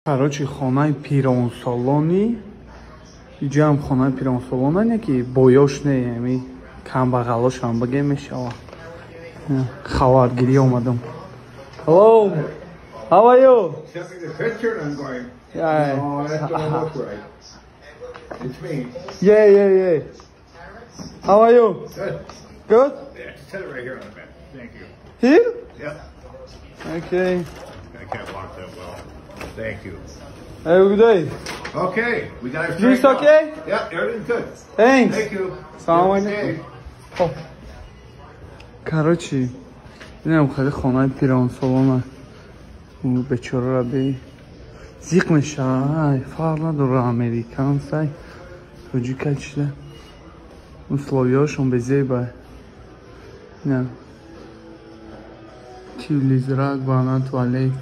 Короче, хонаи пиронсолони. Иҷа ҳам хонаи пиронсолоне не ки боёш не, яъни камбағалошам баге мешавад. Хабаргирӣ омадам. Hello. How are you? Sent me the picture and I'm going, Yeah. no, that don't look right. It's me. Yeah. How are you? Good. Good? Yeah, just set it right here on the bed. Thank you. Here? Yep. Okay. I can't walk that well. Thank you. Have a good day. Okay, we got it. Juice okay? Yep, everything's good. Thanks. Thank you. Salam Okay. alaikum. Короче, инам хали хонаи пиронсолона. Бечора бе зиқ мешавад. Фарқ надоре американсай. Тоҷика чида. Условияшон безеба. Не. Телевизорак, ванна, туалет.